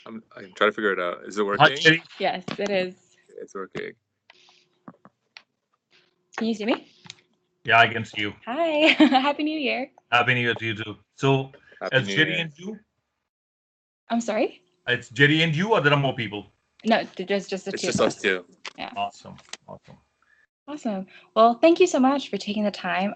I'm trying to figure it out. Is it Hi, working? Jerry. Yes, it is. It's working. Can you see me? Yeah, I can see you. Hi. Happy New Year. Happy New Year to you too. So, Happy it's New Jerry Year. and you? I'm sorry? It's Jerry and you, or there are more people? No, there's just the It's two just of us us. two. Yeah. Awesome. Awesome. Awesome. Well, thank you so much for taking the time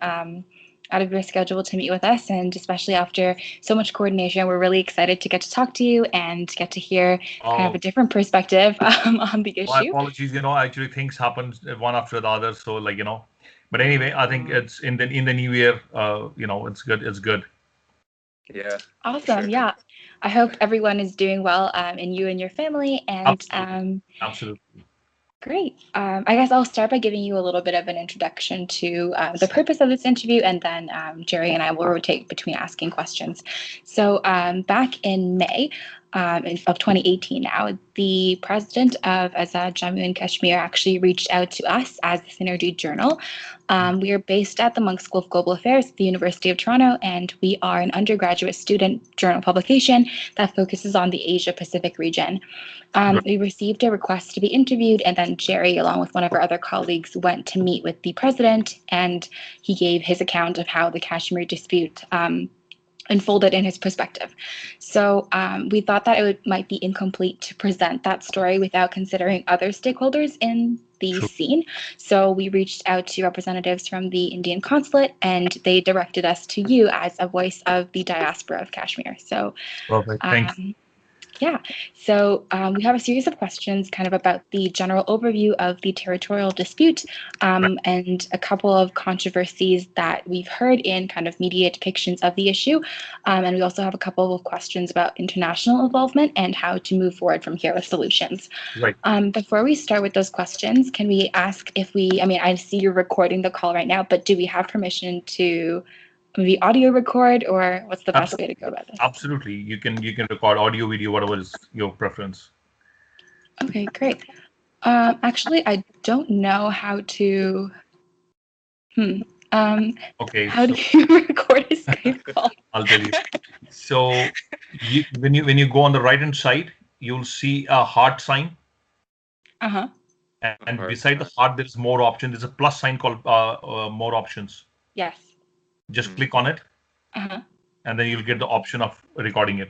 out of your schedule to meet with us, and especially after so much coordination, we're really excited to get to talk to you and get to hear kind of a different perspective on the My issue. apologies. Actually things happen one after the other. So, but anyway, I think it's in the new year. It's good. It's good. Yeah. Awesome. Sure. Yeah. I hope everyone is doing well, and you and your family. And Absolutely. great. I guess I'll start by giving you a little bit of an introduction to the purpose of this interview, and then Jerry and I will rotate between asking questions. So back in May of 2018 now, the president of Azad, Jammu and Kashmir actually reached out to us as the Synergy Journal. We are based at the Monk School of Global Affairs at the University of Toronto, and we are an undergraduate student journal publication that focuses on the Asia-Pacific region. We received a request to be interviewed, and then Jerry, along with one of our other colleagues, went to meet with the president, and he gave his account of how the Kashmir dispute unfolded in his perspective. So we thought that might be incomplete to present that story without considering other stakeholders in the scene. So we reached out to representatives from the Indian consulate, and they directed us to you as a voice of the diaspora of Kashmir. So Perfect. Thanks. yeah, so we have a series of questions kind of about the general overview of the territorial dispute and a couple of controversies that we've heard in kind of media depictions of the issue. And we also have a couple of questions about international involvement and how to move forward from here with solutions. Right. Before we start with those questions, can we ask I see you're recording the call right now, but do we have permission to maybe audio record, or what's the best way to go about this? Absolutely. You can record audio, video, whatever is your preference. Okay, great. Actually, I don't know how to. Okay. How do you record a Skype call? I'll tell you. So when you go on the right hand side, you'll see a heart sign. Uh-huh. And beside the heart, there's more options. There's a plus sign called more options. Yes. Just click on it. Uh-huh. And then you'll get the option of recording it.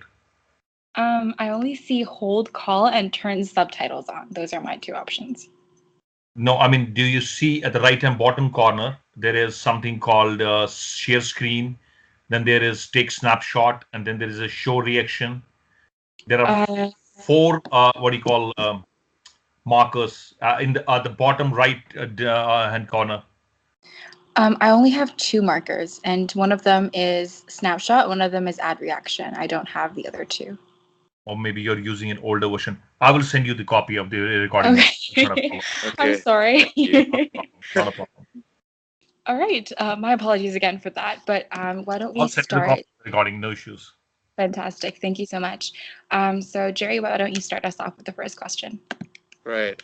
I only see hold call and turn subtitles on. Those are my two options. No, I mean, do you see at the right hand bottom corner, there is something called share screen. Then there is take snapshot, and then there is a show reaction. There are four markers in the bottom right hand corner. I only have two markers, and one of them is snapshot, one of them is add reaction. I don't have the other two. Or maybe you're using an older version. I will send you the copy of the recording. Okay. I'm sorry. Not a problem. All right. My apologies again for that. But why don't we start? Recording, no issues. Fantastic. Thank you so much. So Jerry, why don't you start us off with the first question? Right.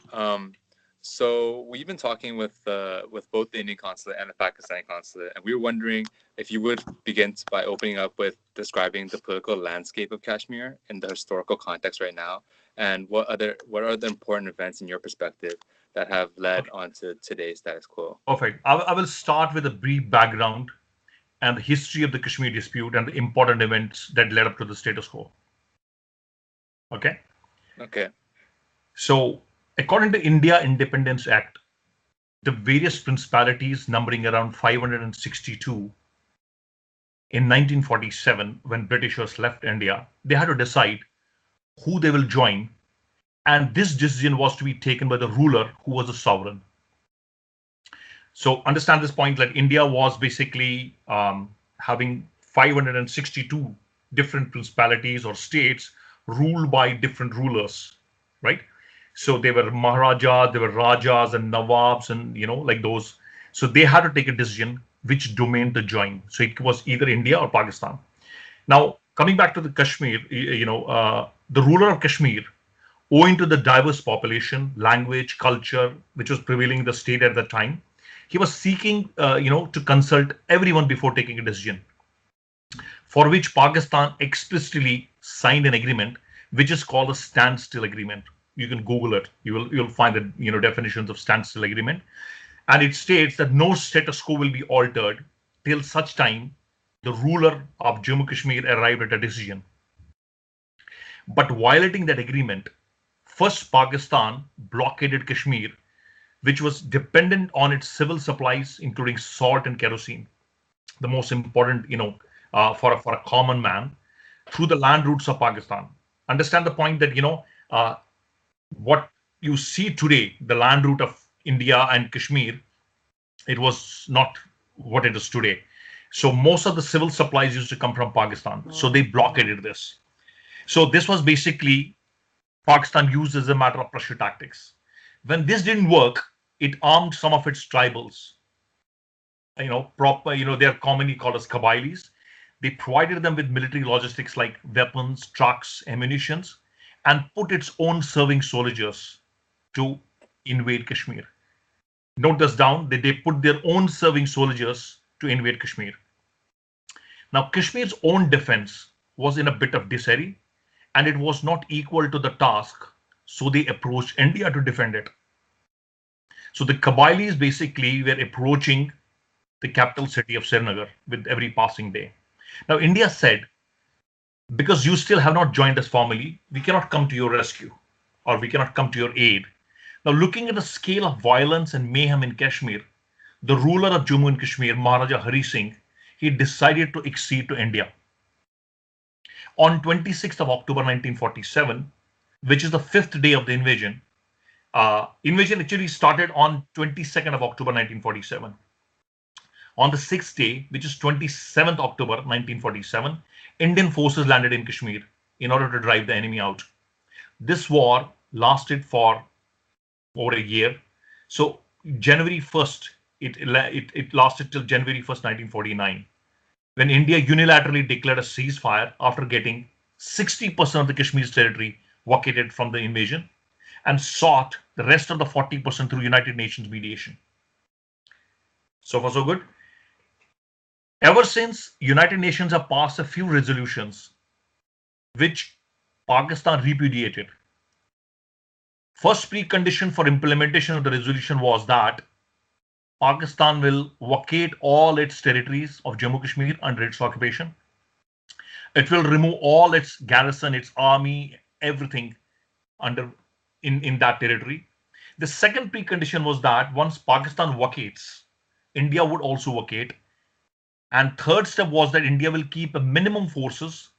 So we've been talking with both the Indian consulate and the Pakistani consulate, and we were wondering if you would begin by opening up with describing the political landscape of Kashmir in the historical context right now, and what are the important events in your perspective that have led on to today's status quo. Perfect. I will start with a brief background and the history of the Kashmir dispute and the important events that led up to the status quo. Okay. Okay. So, according to India Independence Act, the various principalities numbering around 562 in 1947, when Britishers left India, they had to decide who they will join. And this decision was to be taken by the ruler who was a sovereign. So understand this point that India was basically having 562 different principalities or states ruled by different rulers, right? So they were Maharajas, they were Rajas and Nawabs and, like those. So they had to take a decision which domain to join. So it was either India or Pakistan. Now, coming back to the Kashmir, the ruler of Kashmir, owing to the diverse population, language, culture, which was prevailing in the state at that time, he was seeking, to consult everyone before taking a decision, for which Pakistan explicitly signed an agreement which is called a standstill agreement. You can Google it. You'll find the definitions of standstill agreement, and it states that no status quo will be altered till such time the ruler of Jammu Kashmir arrived at a decision. But violating that agreement, first Pakistan blockaded Kashmir, which was dependent on its civil supplies, including salt and kerosene, the most important, for a common man, through the land routes of Pakistan. Understand the point that what you see today, the land route of India and Kashmir, it was not what it is today. So most of the civil supplies used to come from Pakistan. So they blockaded this. So this was basically Pakistan used as a matter of pressure tactics. When this didn't work, it armed some of its tribals. They are commonly called as Kabilis. They provided them with military logistics like weapons, trucks, ammunitions, and put its own serving soldiers to invade Kashmir. Note this down, that they put their own serving soldiers to invade Kashmir. Now, Kashmir's own defense was in a bit of disarray, and it was not equal to the task, so they approached India to defend it. So the Kabilis basically were approaching the capital city of Srinagar with every passing day. Now, India said, because you still have not joined us formally, we cannot come to your rescue, or we cannot come to your aid. Now, looking at the scale of violence and mayhem in Kashmir, the ruler of Jammu and Kashmir, Maharaja Hari Singh, he decided to accede to India. On 26th of October 1947, which is the 5th day of the invasion, invasion actually started on 22nd of October 1947. On the 6th day, which is 27th October 1947, Indian forces landed in Kashmir in order to drive the enemy out. This war lasted for over a year. So January 1st, it lasted till January 1st, 1949, when India unilaterally declared a ceasefire after getting 60% of the Kashmir's territory vacated from the invasion and sought the rest of the 40% through United Nations mediation. So far, so good. Ever since, United Nations have passed a few resolutions which Pakistan repudiated. First precondition for implementation of the resolution was that Pakistan will vacate all its territories of Jammu Kashmir under its occupation. It will remove all its garrison, its army, everything in that territory. The second precondition was that once Pakistan vacates, India would also vacate. And third step was that India will keep a minimum forces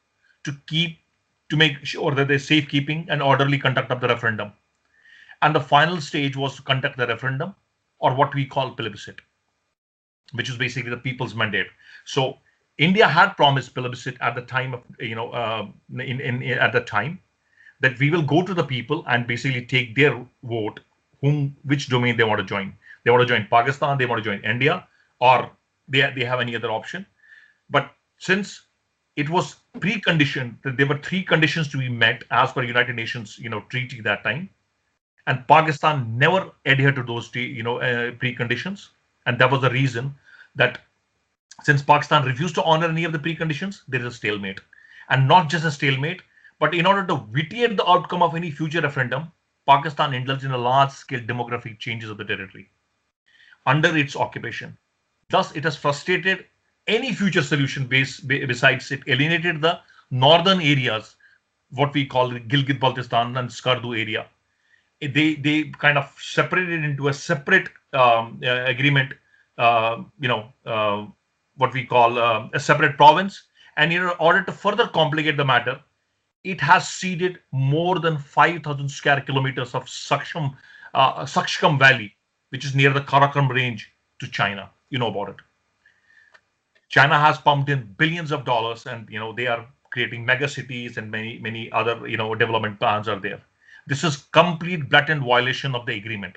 to make sure that there's safekeeping and orderly conduct of the referendum. And the final stage was to conduct the referendum, or what we call plebiscite, which is basically the people's mandate. So India had promised plebiscite at the time of, at the time, that we will go to the people and basically take their vote, which domain they want to join. They want to join Pakistan, they want to join India, or they have any other option. But since it was preconditioned that there were three conditions to be met as per United Nations, treaty that time, and Pakistan never adhered to those, preconditions, and that was the reason that since Pakistan refused to honor any of the preconditions, there is a stalemate, and not just a stalemate, but in order to vitiate the outcome of any future referendum, Pakistan indulged in a large-scale demographic changes of the territory under its occupation. Thus, it has frustrated any future solution besides it alienated the northern areas, what we call the Gilgit-Baltistan and Skardu area. They kind of separated into a separate agreement, what we call a separate province. And in order to further complicate the matter, it has ceded more than 5,000 square kilometers of Saksham Valley, which is near the Karakoram range, to China. You know about it. China has pumped in billions of dollars, and they are creating mega cities and many other development plans are there. This is complete blatant violation of the agreement.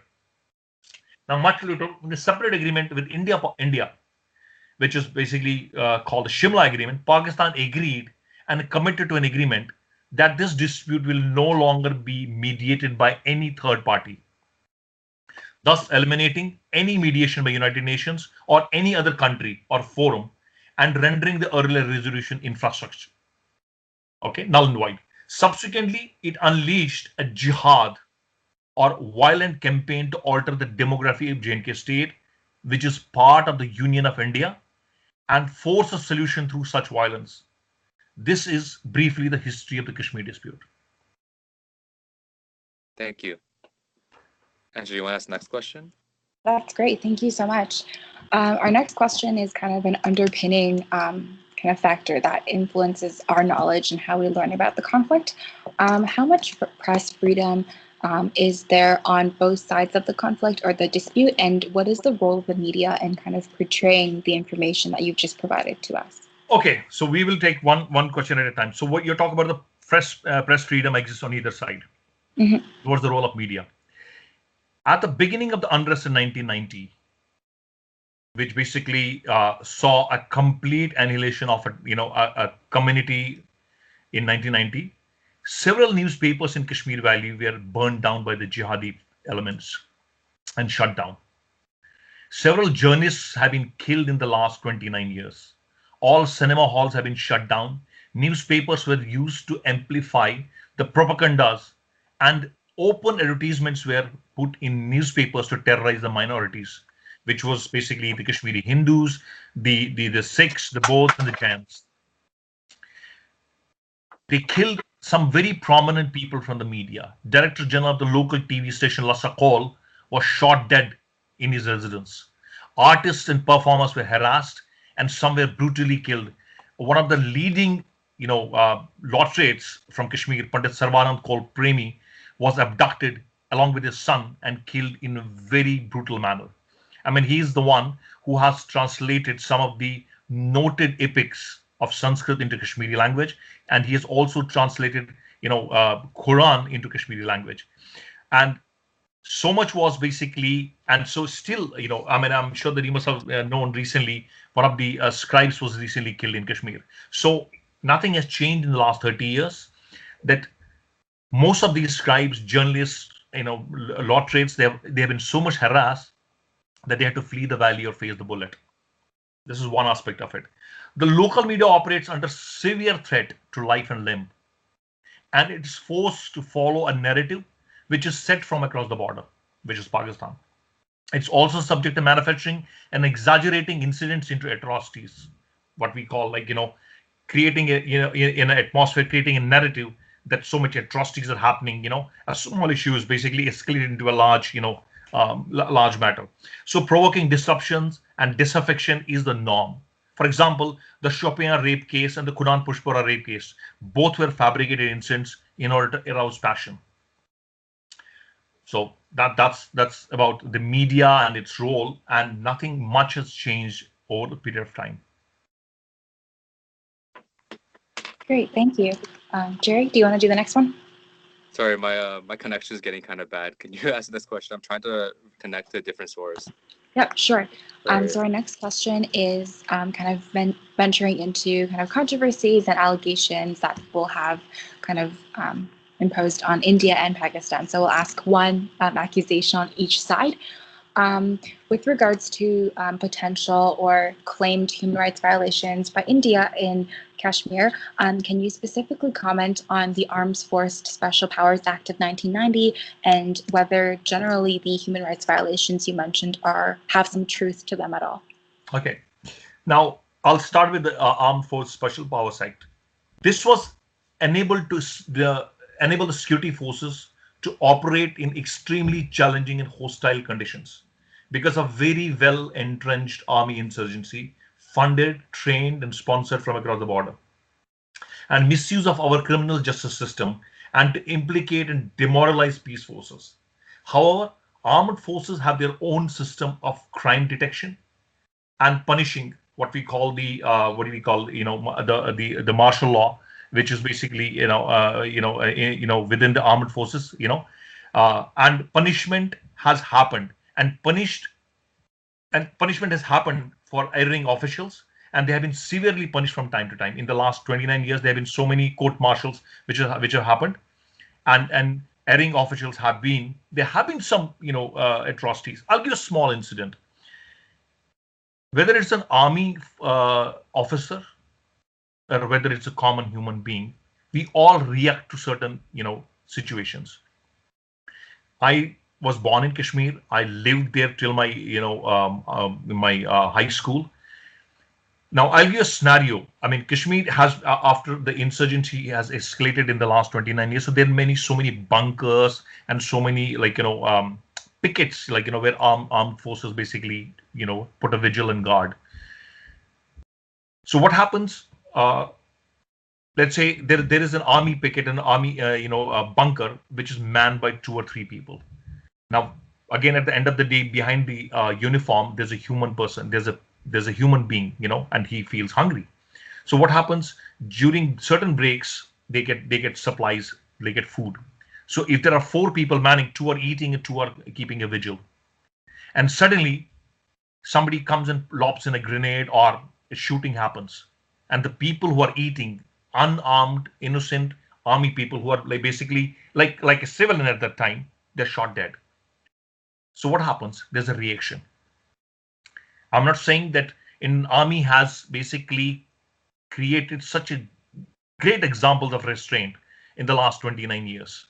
Now, much later, in a separate agreement with India, which is basically called the Shimla Agreement, Pakistan agreed and committed to an agreement that this dispute will no longer be mediated by any third party, thus eliminating any mediation by United Nations or any other country or forum and rendering the earlier resolution infrastructure. Okay, null and void. Subsequently, it unleashed a jihad or violent campaign to alter the demography of J&K state, which is part of the Union of India, and force a solution through such violence. This is briefly the history of the Kashmir dispute. Thank you. Angela, you want to ask the next question? That's great. Thank you so much. Our next question is kind of an underpinning kind of factor that influences our knowledge and how we learn about the conflict. How much press freedom is there on both sides of the conflict or the dispute, and what is the role of the media in kind of portraying the information that you've just provided to us? Okay, so we will take one question at a time. So what you're talking about, the press freedom exists on either side. Mm-hmm. What's the role of media? At the beginning of the unrest in 1990, which basically saw a complete annihilation of a community in 1990, several newspapers in Kashmir Valley were burned down by the jihadi elements and shut down. Several journalists have been killed in the last 29 years. All cinema halls have been shut down. Newspapers were used to amplify the propagandas, and open advertisements were put in newspapers to terrorize the minorities, which was basically the Kashmiri Hindus, the Sikhs, the Bauds, and the Jains. They killed some very prominent people from the media. Director General of the local TV station Lassa Kaul was shot dead in his residence. Artists and performers were harassed, and some were brutally killed. One of the leading, laureates from Kashmir, Pandit Sarvanand Kaul Premi, was abducted along with his son and killed in a very brutal manner. I mean, he's the one who has translated some of the noted epics of Sanskrit into Kashmiri language, and he has also translated, Quran into Kashmiri language. And so much was basically, and so still, I mean, I'm sure that you must have known recently, one of the scribes was recently killed in Kashmir. So nothing has changed in the last 30 years. That most of these scribes, journalists, laureates, they have been so much harassed that they had to flee the valley or face the bullet. This is one aspect of it. The local media operates under severe threat to life and limb, and it's forced to follow a narrative which is set from across the border, which is Pakistan. It's also subject to manufacturing and exaggerating incidents into atrocities, what we call creating in an atmosphere, creating a narrative that so much atrocities are happening. A small issue is basically escalated into a large, large matter. So provoking disruptions and disaffection is the norm. For example, the Shopian rape case and the Kunan Pushpara rape case, both were fabricated incidents in order to arouse passion. So that's about the media and its role, and nothing much has changed over the period of time. Great, thank you. Jerry, do you want to do the next one? Sorry, my connection is getting kind of bad. Can you ask this question? I'm trying to connect to a different source. Yep, sure. So our next question is kind of venturing into kind of controversies and allegations that people have kind of imposed on India and Pakistan. So we'll ask one accusation on each side. With regards to potential or claimed human rights violations by India in Kashmir, can you specifically comment on the Armed Forces Special Powers Act of 1990 and whether generally the human rights violations you mentioned have some truth to them at all? Okay. Now, I'll start with the Armed Forces Special Powers Act. This was enable the security forces to operate in extremely challenging and hostile conditions because of very well entrenched army insurgency, funded, trained, and sponsored from across the border, and misuse of our criminal justice system, and to implicate and demoralize peace forces. However, armed forces have their own system of crime detection and punishing, what we call the the martial law, which is basically within the armed forces, and punishment has happened and punishment has happened for erring officials, and they have been severely punished from time to time. In the last 29 years, there have been so many court martials which have happened, and erring officials there have been some atrocities. I'll give a small incident. Whether it's an army officer or whether it's a common human being, We all react to certain, situations. I was born in Kashmir. I lived there till my, my high school. Now, I'll give you a scenario. I mean, Kashmir has, after the insurgency has escalated in the last 29 years, so there are so many bunkers and so many, pickets, where armed forces basically, put a vigil and guard. So what happens? Let's say there is an army picket, an army, bunker, which is manned by 2 or 3 people. Now, again, at the end of the day, behind the uniform, there's a human person. There's a human being, and he feels hungry. So what happens during certain breaks? They get supplies, they get food. So if there are 4 people manning, 2 are eating and 2 are keeping a vigil, and suddenly somebody comes and lobs in a grenade or a shooting happens, and the people who are eating, unarmed, innocent army people who are basically like a civilian at that time, they're shot dead. So what happens? There's a reaction. I'm not saying that an army has basically created such a great examples of restraint in the last 29 years.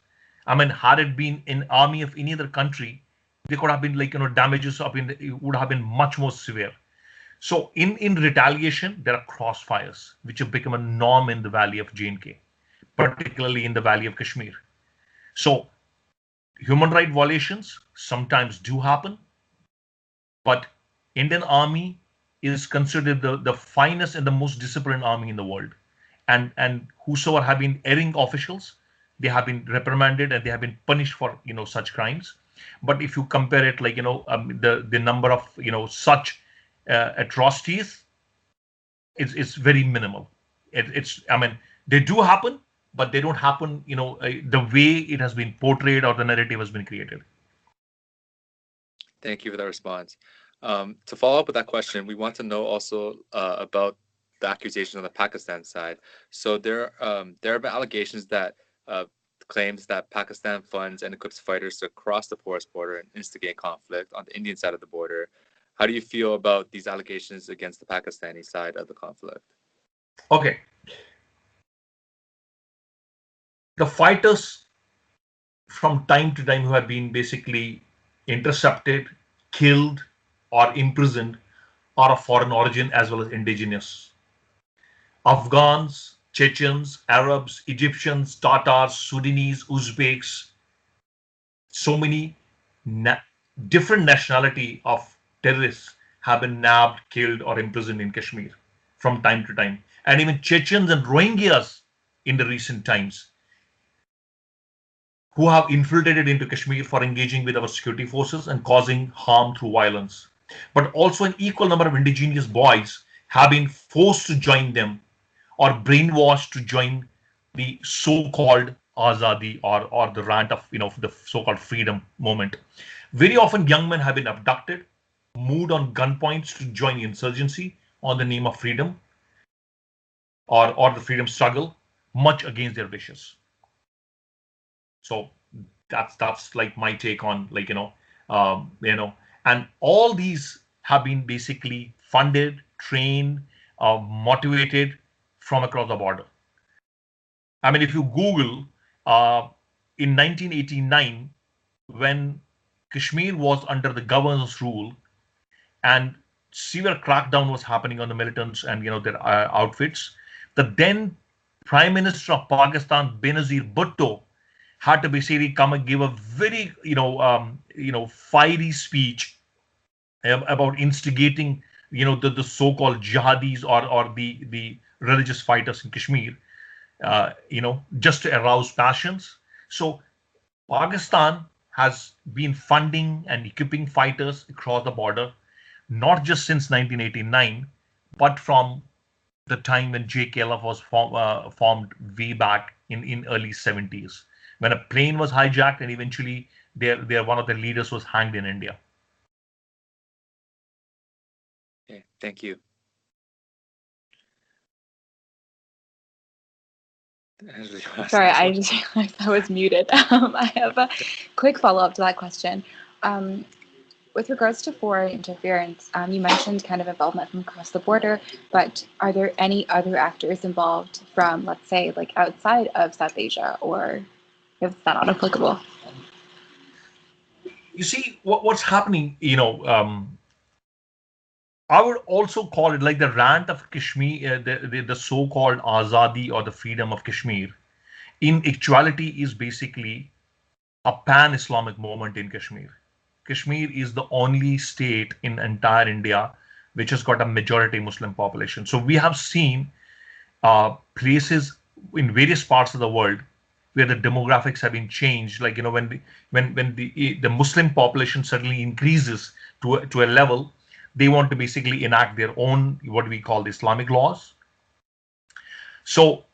I mean, had it been an army of any other country, there could have been damages it would have been much more severe. So in retaliation, there are crossfires which have become a norm in the valley of J&K, particularly in the valley of Kashmir. So human right violations sometimes do happen, but Indian army is considered the finest and the most disciplined army in the world. And whosoever have been erring officials, they have been reprimanded and they have been punished for such crimes. But if you compare it the number of such atrocities, it's very minimal. It's I mean, they do happen, but they don't happen the way it has been portrayed or the narrative has been created. Thank you for that response. To follow up with that question, we want to know also about the accusation on the Pakistan side. So there have been allegations that claims that Pakistan funds and equips fighters to cross the porous border and instigate conflict on the Indian side of the border. How do you feel about these allegations against the Pakistani side of the conflict? Okay. The fighters from time to time who have been basically intercepted, killed, or imprisoned are of foreign origin as well as indigenous. Afghans, Chechens, Arabs, Egyptians, Tatars, Sudanese, Uzbeks, so many different nationality of terrorists have been nabbed, killed, or imprisoned in Kashmir from time to time. And even Chechens and Rohingyas in the recent times who have infiltrated into Kashmir for engaging with our security forces and causing harm through violence. But also an equal number of indigenous boys have been forced to join them or brainwashed to join the so-called Azadi or the rant of the so-called freedom movement. Very often young men have been abducted, moved on gunpoints to join the insurgency on the name of freedom or the freedom struggle, much against their wishes. So that's like my take on and all these have been basically funded, trained, motivated from across the border. I mean, if you Google in 1989, when Kashmir was under the governor's rule and severe crackdown was happening on the militants and their outfits, the then Prime Minister of Pakistan, Benazir Bhutto, had to basically come and give a very fiery speech about instigating the so-called jihadis or the religious fighters in Kashmir, just to arouse passions. So Pakistan has been funding and equipping fighters across the border, not just since 1989, but from the time when JKLF was formed way back in early 70s, when a plane was hijacked and eventually one of the leaders was hanged in India. Okay, thank you. Sorry, I just realized I was muted. I have a quick follow-up to that question. with regards to foreign interference, you mentioned kind of involvement from across the border, but are there any other actors involved from, let's say, like outside of South Asia, or is that not applicable? You see, what's happening, I would also call it like the rant of Kashmir, the so-called Azadi or the freedom of Kashmir, in actuality is basically a pan-Islamic movement in Kashmir. Kashmir is the only state in entire India which has got a majority Muslim population. So we have seen places in various parts of the world where the demographics have been changed. Like when the Muslim population suddenly increases to a level, they want to basically enact their own what we call the Islamic laws. So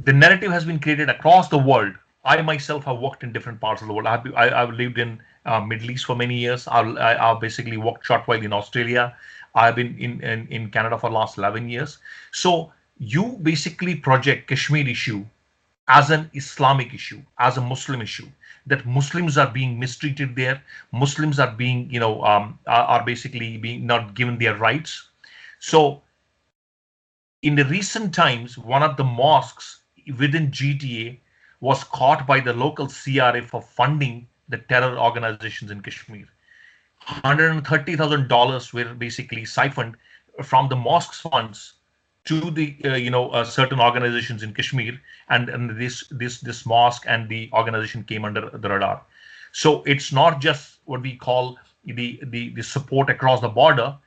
the narrative has been created across the world. I myself have worked in different parts of the world. I've lived in Middle East for many years. I've basically worked short while in Australia. I've been in Canada for the last 11 years. So you basically project Kashmir issue as an Islamic issue, as a Muslim issue, that Muslims are being mistreated there. Muslims are being, are basically being not given their rights. So in the recent times, one of the mosques within GTA was caught by the local CRA for funding the terror organizations in Kashmir. $130,000 were basically siphoned from the mosque's funds to the certain organizations in Kashmir, and this mosque and the organization came under the radar. So it's not just what we call the support across the border,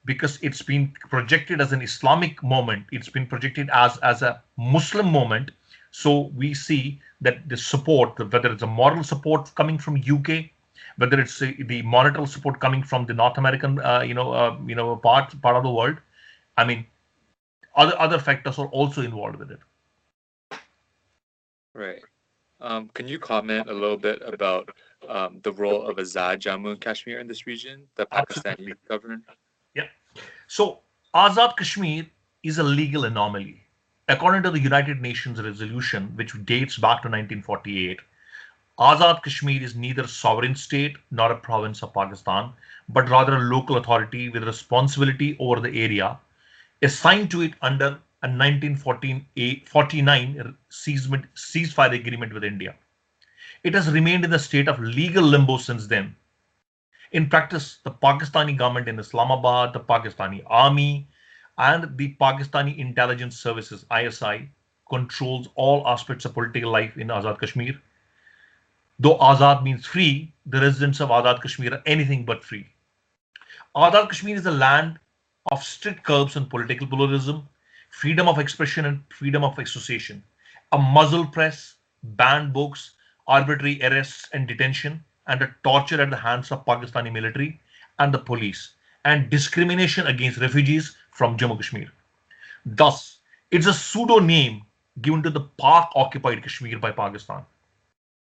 because it's been projected as an Islamic moment. It's been projected as a Muslim moment. So we see that the support, whether it's a moral support coming from UK, whether it's the monetary support coming from the North American, part of the world. I mean, other factors are also involved with it. Right. Can you comment a little bit about the role of Azad, Jammu, and Kashmir in this region, the Pakistani government? Yeah. So Azad Kashmir is a legal anomaly. According to the United Nations resolution, which dates back to 1948, Azad Kashmir is neither a sovereign state nor a province of Pakistan, but rather a local authority with responsibility over the area assigned to it under a 1949 ceasefire agreement with India. It has remained in the state of legal limbo since then. In practice, the Pakistani government in Islamabad, the Pakistani army, and the Pakistani intelligence services (ISI) controls all aspects of political life in Azad Kashmir. Though Azad means free, the residents of Azad Kashmir are anything but free. Azad Kashmir is a land of strict curbs on political pluralism, freedom of expression, and freedom of association. A muzzle press, banned books, arbitrary arrests and detention, and a torture at the hands of Pakistani military and the police, and discrimination against refugees from Jammu Kashmir. Thus, it's a pseudo name given to the Pak occupied Kashmir by Pakistan.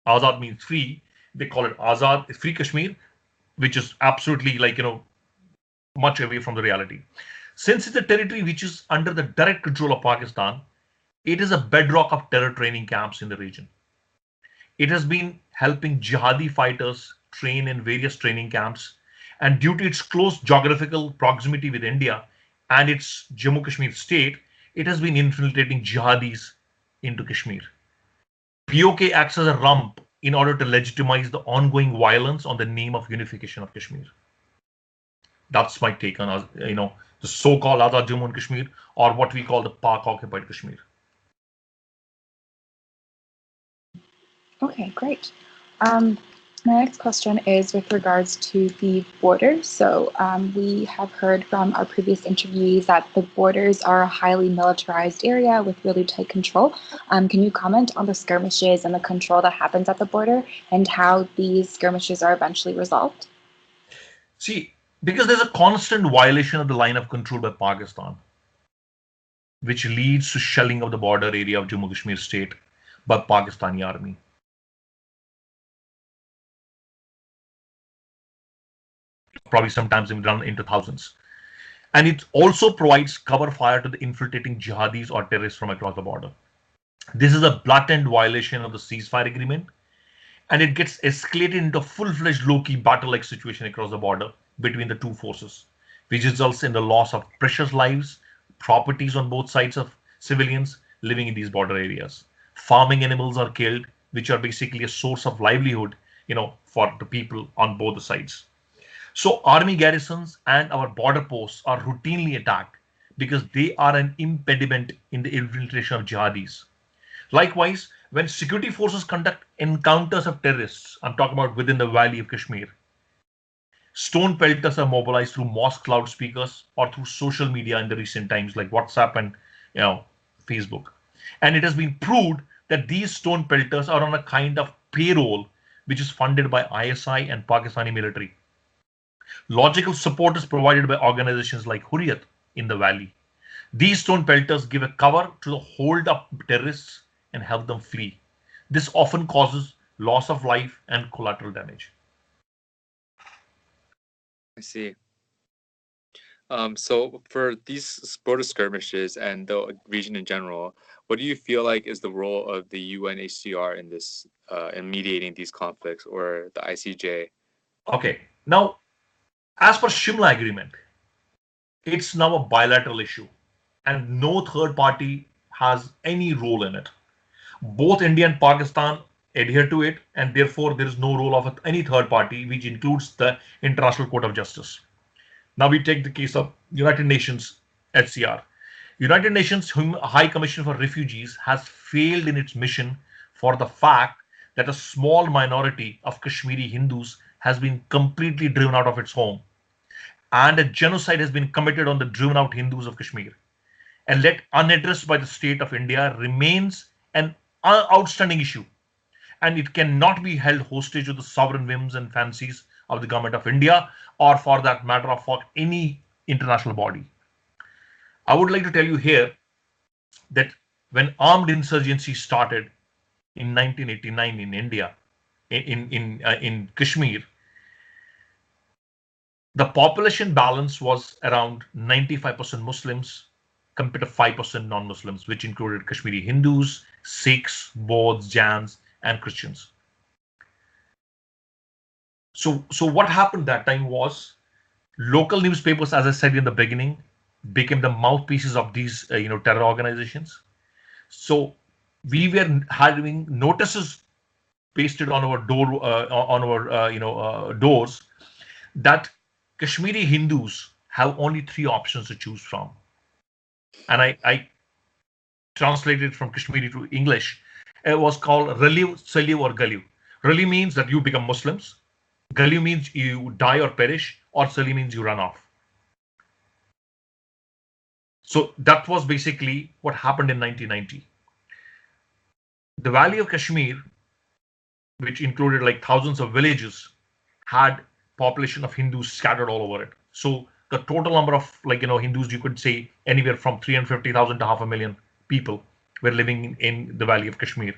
Azad means free. They call it Azad, free Kashmir, which is absolutely much away from the reality. Since it's a territory which is under the direct control of Pakistan, it is a bedrock of terror training camps in the region. It has been helping jihadi fighters train in various training camps, and due to its close geographical proximity with India and its Jammu Kashmir state, it has been infiltrating jihadis into Kashmir. POK acts as a rump in order to legitimize the ongoing violence on the name of unification of Kashmir. That's my take on the so-called Azad Jammu and Kashmir, or what we call the Pak occupied Kashmir. Okay, great. My next question is with regards to the borders. So we have heard from our previous interviewees that the borders are a highly militarized area with really tight control. Can you comment on the skirmishes and the control that happens at the border and how these skirmishes are eventually resolved? See, because there's a constant violation of the line of control by Pakistan, which leads to shelling of the border area of Jammu Kashmir state by Pakistani army. Probably sometimes even run into thousands. And it also provides cover fire to the infiltrating jihadis or terrorists from across the border. This is a blatant violation of the ceasefire agreement, and it gets escalated into a full-fledged low-key battle-like situation across the border between the two forces, which results in the loss of precious lives, properties on both sides of civilians living in these border areas. Farming animals are killed, which are basically a source of livelihood, for the people on both the sides. So army garrisons and our border posts are routinely attacked because they are an impediment in the infiltration of jihadis. Likewise, when security forces conduct encounters of terrorists, I'm talking about within the valley of Kashmir, stone pelters are mobilized through mosque loudspeakers or through social media in the recent times like WhatsApp and you know Facebook. And it has been proved that these stone pelters are on a kind of payroll which is funded by ISI and Pakistani military. Logical support is provided by organizations like Hurriyat in the valley. These stone pelters give a cover to the hold up terrorists and help them flee. This often causes loss of life and collateral damage. I see. So for these border skirmishes and the region in general, what do you feel like is the role of the UNHCR in this, in mediating these conflicts, or the ICJ? Okay, now as per Shimla Agreement, it's now a bilateral issue and no third party has any role in it. Both India and Pakistan adhere to it, and therefore there is no role of any third party, which includes the International Court of Justice. Now we take the case of United Nations HCR. United Nations High Commission for Refugees has failed in its mission for the fact that a small minority of Kashmiri Hindus has been completely driven out of its home, and a genocide has been committed on the driven out Hindus of Kashmir, and let unaddressed by the state of India remains an outstanding issue, and it cannot be held hostage to the sovereign whims and fancies of the government of India, or for that matter of fact any international body. I would like to tell you here that when armed insurgency started in 1989 in India, in Kashmir, the population balance was around 95% Muslims compared to 5% non-Muslims, which included Kashmiri Hindus, Sikhs, Bauds, Jains, and Christians. So what happened that time was local newspapers, as I said in the beginning, became the mouthpieces of these terror organizations. So we were having notices pasted on our doors that Kashmiri Hindus have only three options to choose from, and I translated from Kashmiri to English. It was called Raliv, Saliv, or Galiv. Rali means that you become Muslims. Galiv means you die or perish, or Sali means you run off. So that was basically what happened in 1990. The Valley of Kashmir, which included like thousands of villages, had population of Hindus scattered all over it. So the total number of Hindus, you could say anywhere from 350,000 to 500,000 people were living in the Valley of Kashmir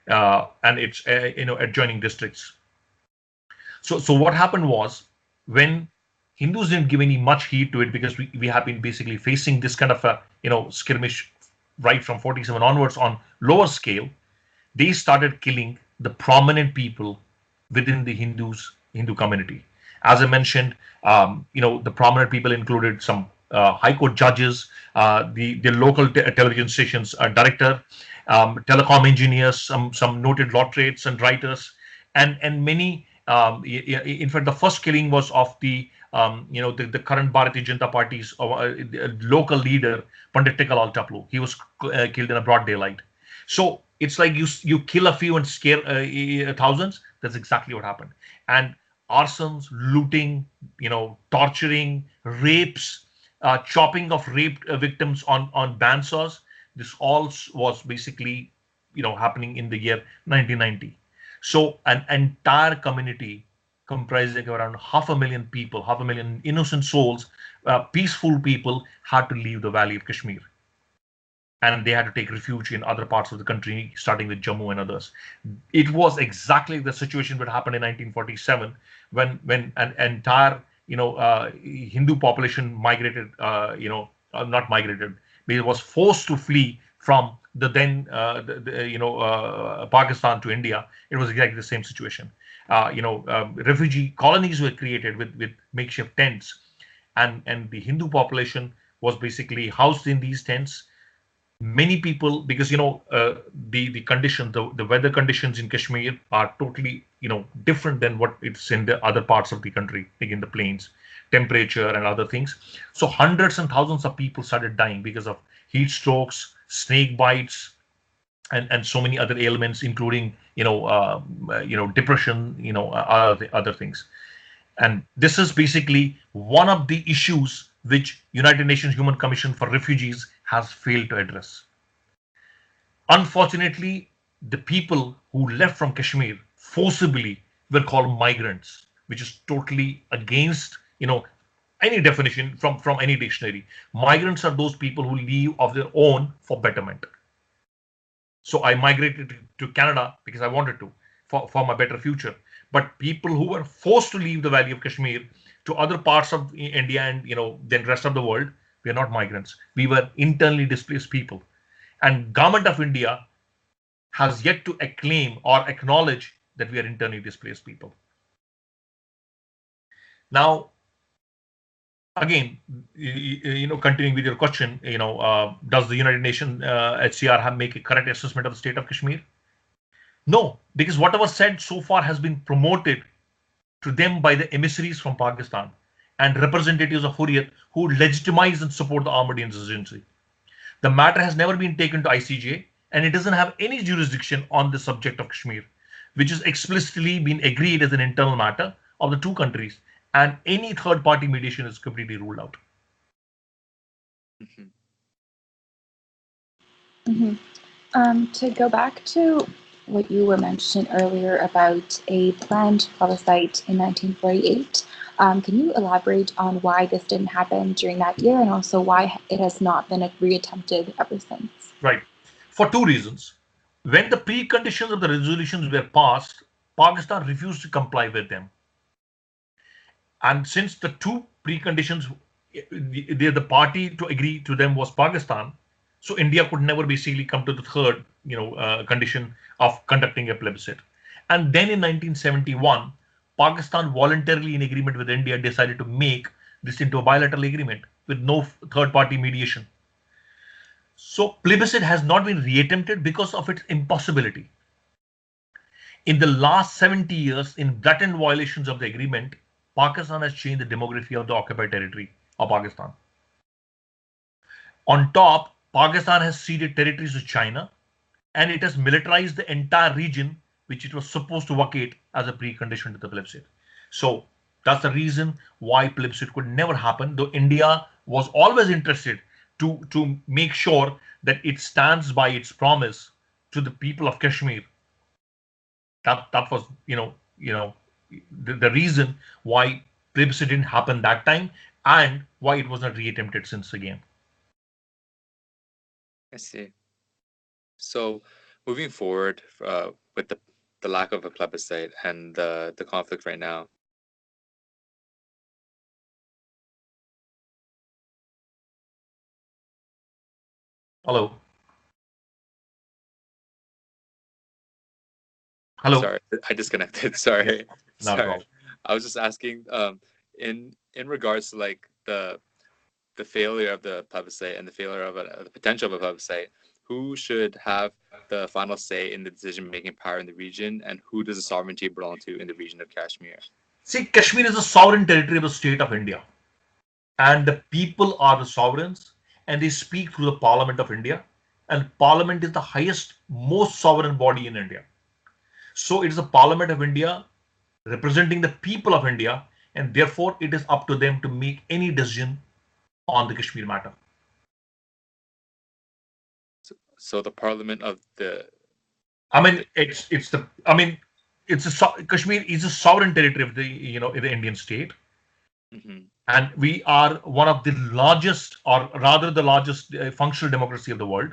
and its adjoining districts. So what happened was, when Hindus didn't give any much heed to it, because we have been basically facing this kind of a skirmish right from 47 onwards on lower scale, they started killing the prominent people within the Hindu community. As I mentioned, the prominent people included some high court judges, the local television stations director, telecom engineers, some noted literates and writers, and many. In fact, the first killing was of the current Bharatiya Janata Party's local leader, Pandit Tikalal Taplu. He was killed in a broad daylight. So it's like you kill a few and scare thousands. That's exactly what happened. And arsons, looting, torturing, rapes, chopping of raped victims on bandsaws. This all was basically happening in the year 1990. So an entire community comprising around 500,000 people, 500,000 innocent souls, peaceful people, had to leave the Valley of Kashmir, and they had to take refuge in other parts of the country, starting with Jammu and others. It was exactly the situation that happened in 1947 when an entire Hindu population migrated, not migrated, but it was forced to flee from the then Pakistan to India, it was exactly the same situation. Refugee colonies were created with makeshift tents, and the Hindu population was basically housed in these tents. Many people, because the conditions, the weather conditions in Kashmir are totally different than what it's in the other parts of the country, like in the plains, temperature and other things. So hundreds and thousands of people started dying because of heat strokes, snake bites, and so many other ailments, including depression, other things. And this is basically one of the issues which United Nations Human Commission for Refugees has failed to address. Unfortunately, the people who left from Kashmir forcibly were called migrants, which is totally against any definition from any dictionary. Migrants are those people who leave of their own for betterment. So I migrated to Canada because I wanted to, for my better future. But people who were forced to leave the Valley of Kashmir to other parts of India and then rest of the world, we are not migrants. We were internally displaced people. And government of India has yet to acclaim or acknowledge that we are internally displaced people. Now, again, continuing with your question, does the United Nations HCR make a correct assessment of the state of Kashmir? No, because whatever said so far has been promoted to them by the emissaries from Pakistan and representatives of Hurriyat who legitimize and support the armed insurgency. The matter has never been taken to ICJ, and it doesn't have any jurisdiction on the subject of Kashmir, which has explicitly been agreed as an internal matter of the two countries, and any third party mediation is completely ruled out. Mhm. To go back to what you were mentioning earlier about a planned plebiscite in 1948, can you elaborate on why this didn't happen during that year and also why it has not been reattempted ever since? Right. For two reasons. When the preconditions of the resolutions were passed, Pakistan refused to comply with them. And since the two preconditions, the party to agree to them was Pakistan, so India could never basically come to the third, condition of conducting a plebiscite. And then in 1971, Pakistan voluntarily, in agreement with India, decided to make this into a bilateral agreement with no third-party mediation. So plebiscite has not been reattempted because of its impossibility. In the last 70 years, in blatant violations of the agreement, Pakistan has changed the demography of the occupied territory of Pakistan. On top, Pakistan has ceded territories to China, and it has militarized the entire region, which it was supposed to vacate as a precondition to the plebiscite. So that's the reason why plebiscite could never happen, though India was always interested to make sure that it stands by its promise to the people of Kashmir. That was the reason why plebiscite didn't happen that time and why it was not reattempted since again. I see. So, moving forward with the lack of a plebiscite and the conflict right now, Hello. Hello. sorry, I disconnected. Yeah, Sorry, not at sorry. all. I was just asking, in regards to like the failure of the plebiscite and the failure of the potential of a plebiscite, who should have the final say in the decision-making power in the region, and who does the sovereignty belong to in the region of Kashmir? See, Kashmir is a sovereign territory of the state of India, and the people are the sovereigns, and they speak through the Parliament of India, and Parliament is the highest, most sovereign body in India. So it is the Parliament of India representing the people of India, and therefore it is up to them to make any decision on the Kashmir matter. So the parliament of the, I mean, it's the. I mean, Kashmir is a sovereign territory of the Indian state, mhm. and we are one of the largest, or rather the largest functional democracy of the world.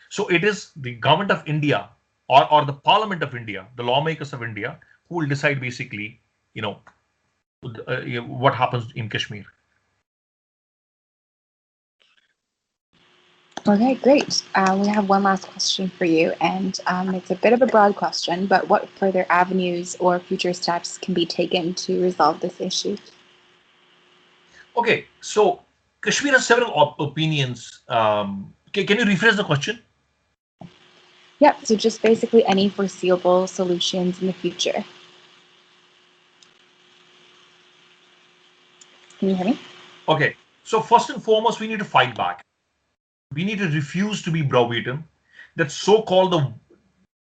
So it is the government of India or the Parliament of India, the lawmakers of India, who will decide basically, what happens in Kashmir. Okay, great. We have one last question for you, and it's a bit of a broad question, but what further avenues or future steps can be taken to resolve this issue? Okay, so Kashmir has several opinions. Can you rephrase the question? Yeah, so just basically any foreseeable solutions in the future. Can you hear me? Okay, so first and foremost, we need to fight back. We need to refuse to be browbeaten. That so-called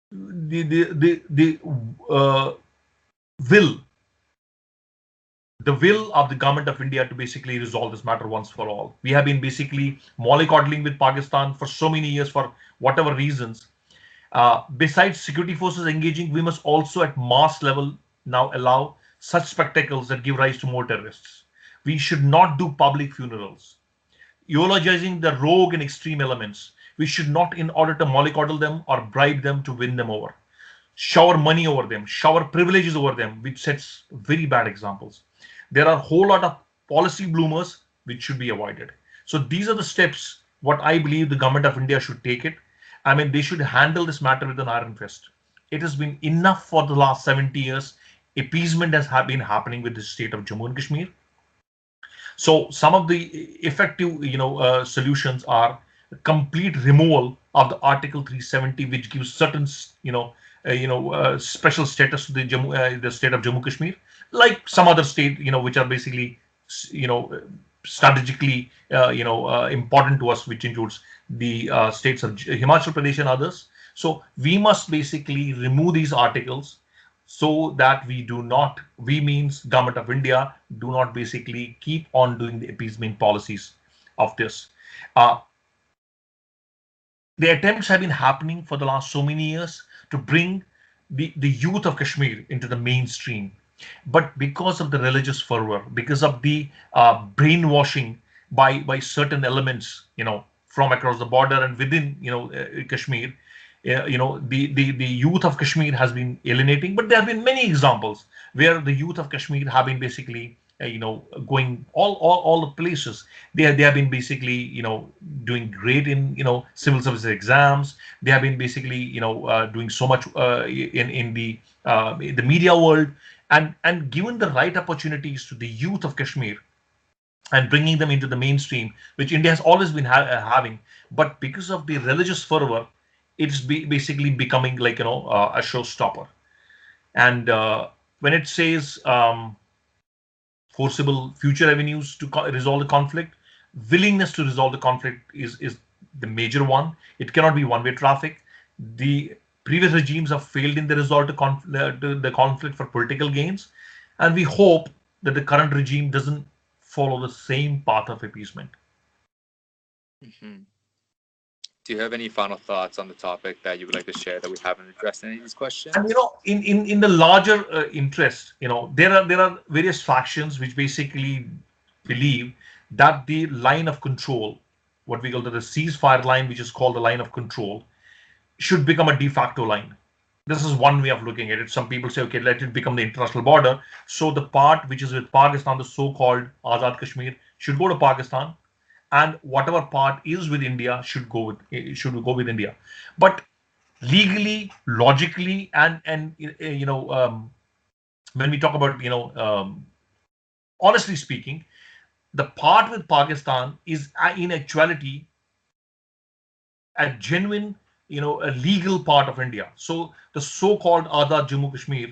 the will the will of the government of India to basically resolve this matter once for all. We have been basically mollycoddling with Pakistan for so many years for whatever reasons. Besides security forces engaging, we must also at mass level now allow such spectacles that give rise to more terrorists. We should not do public funerals, eulogizing the rogue and extreme elements. We should not, in order to mollycoddle them or bribe them to win them over, shower money over them, shower privileges over them, which sets very bad examples. There are a whole lot of policy bloomers which should be avoided. So these are the steps what I believe the government of India should take it. I mean, they should handle this matter with an iron fist. It has been enough for the last 70 years. Appeasement has been happening with the state of Jammu and Kashmir. So some of the effective, solutions are complete removal of the Article 370, which gives certain, special status to the state of Jammu Kashmir, like some other state, which are basically, strategically, important to us, which includes the states of Himachal Pradesh and others. So we must basically remove these articles so that we means government of India do not basically keep on doing the appeasement policies of this. Uh, the attempts have been happening for the last so many years to bring the youth of Kashmir into the mainstream. But because of the religious fervor, because of the brainwashing by certain elements, from across the border and within, Kashmir, the youth of Kashmir has been alienating. But there have been many examples where the youth of Kashmir have been basically, going all the places. They have been basically, doing great in, civil services exams. They have been basically, doing so much in the media world, and given the right opportunities to the youth of Kashmir and bringing them into the mainstream, which India has always been having. But because of the religious fervor, it's basically becoming like, a showstopper. And when it says forcible future avenues to resolve the conflict, willingness to resolve the conflict is the major one. It cannot be one-way traffic. The previous regimes have failed in the resolve to the conflict for political gains, and we hope that the current regime doesn't follow the same path of appeasement. Mm-hmm. Do you have any final thoughts on the topic that you would like to share that we haven't addressed in any of these questions? And in the larger interest, there are various factions which basically believe that the line of control, what we call the ceasefire line, which is called the line of control, should become a de facto line. This is one way of looking at it. Some people say, okay, let it become the international border. So the part which is with Pakistan, the so-called Azad Kashmir, should go to Pakistan, and whatever part is with India should go with India. But legally, logically, and when we talk about, honestly speaking, the part with Pakistan is in actuality a genuine, a legal part of India. So the so-called Azad Jammu Kashmir,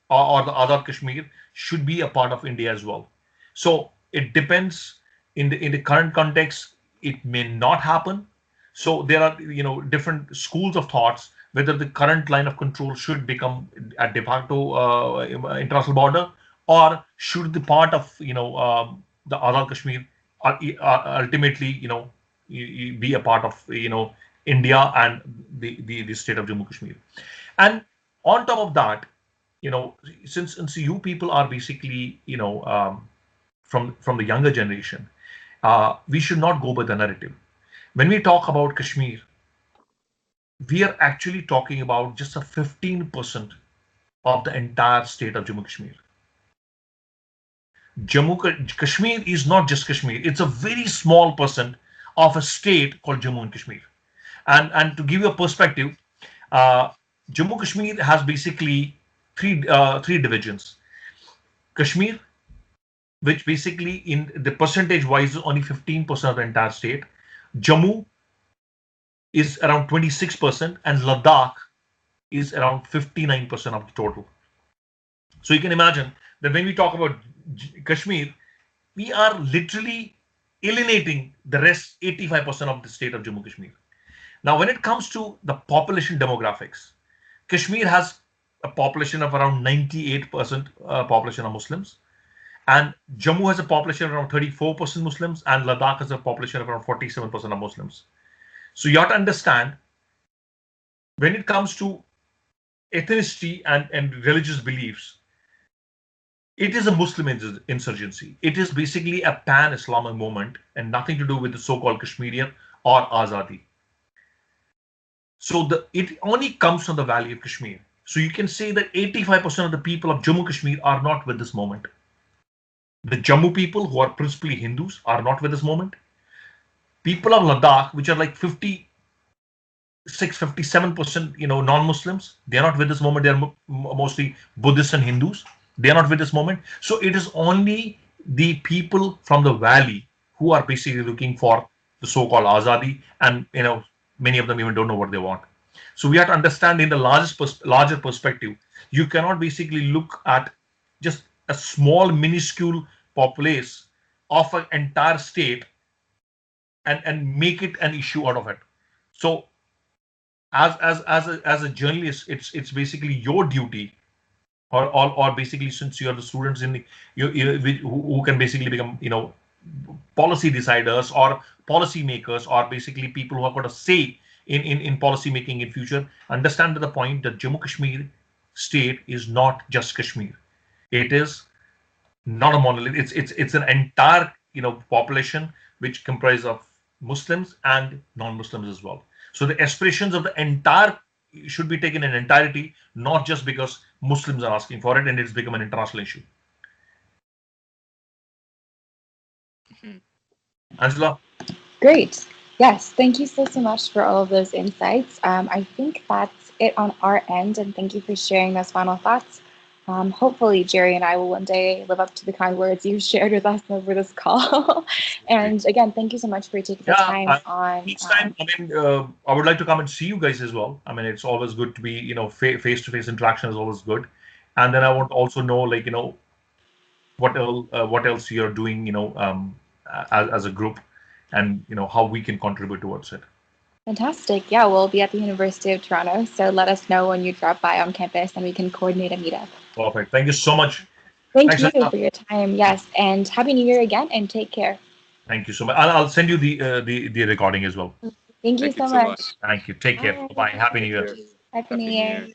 or the Azad Kashmir, should be a part of India as well. So it depends. In the current context, it may not happen. So there are, different schools of thoughts whether the current line of control should become a de facto international border, or should the part of, the Azad Kashmir ultimately, be a part of, India and the state of Jammu Kashmir. And on top of that, since you people are basically, from the younger generation, we should not go by the narrative. When we talk about Kashmir, we are actually talking about just a 15% of the entire state of Jammu Kashmir. Kashmir is not just Kashmir; it's a very small percent of a state called Jammu and Kashmir. And to give you a perspective, Jammu Kashmir has basically three divisions. Kashmir, which basically in the percentage wise is only 15% of the entire state. Jammu is around 26%, and Ladakh is around 59% of the total. So you can imagine that when we talk about Kashmir, we are literally alienating the rest 85% of the state of Jammu Kashmir. Now, when it comes to the population demographics, Kashmir has a population of around 98% population of Muslims, and Jammu has a population of around 34% Muslims, and Ladakh has a population of around 47% of Muslims. So you have to understand, when it comes to ethnicity and religious beliefs, it is a Muslim insurgency. It is basically a pan-Islamic movement and nothing to do with the so-called Kashmirian or Azadi. So it only comes from the Valley of Kashmir. So you can say that 85% of the people of Jammu Kashmir are not with this movement. The Jammu people, who are principally Hindus, are not with this movement. People of Ladakh, which are like 57%, non-Muslims, they are not with this movement. They are mostly Buddhists and Hindus. They are not with this movement. So it is only the people from the valley who are basically looking for the so-called Azadi, and many of them even don't know what they want. So we have to understand, in the larger perspective, you cannot basically look at just a small minuscule populace of an entire state and make it an issue out of it. So as a journalist, it's basically your duty, or basically, since you are the students in the, who can basically become policy deciders or policy makers, or basically people who have got a say in policy making in future, understand to the point that Jammu Kashmir state is not just Kashmir. It is not a monolith. It's an entire population which comprises of Muslims and non-Muslims as well. So the aspirations of the entire should be taken in entirety, not just because Muslims are asking for it and it's become an international issue. Angela? Great. Yes, thank you so much for all of those insights. I think that's it on our end, and thank you for sharing those final thoughts. Hopefully, Jerry and I will one day live up to the kind words you shared with us over this call. And again, thank you so much for taking the time on. Each time, I would like to come and see you guys as well. I mean, it's always good to be, face-to-face interaction is always good. And then I want to also know, what else you're doing, as a group, and how we can contribute towards it. Fantastic. Yeah, we'll be at the University of Toronto, so let us know when you drop by on campus and we can coordinate a meetup. Perfect. Thank you so much. Thank you for your time. Yes, and Happy New Year again, and take care. Thank you so much. I'll send you the recording as well. Thank you so much. Thank you. Take care. Bye. Happy New Year. Happy New Year.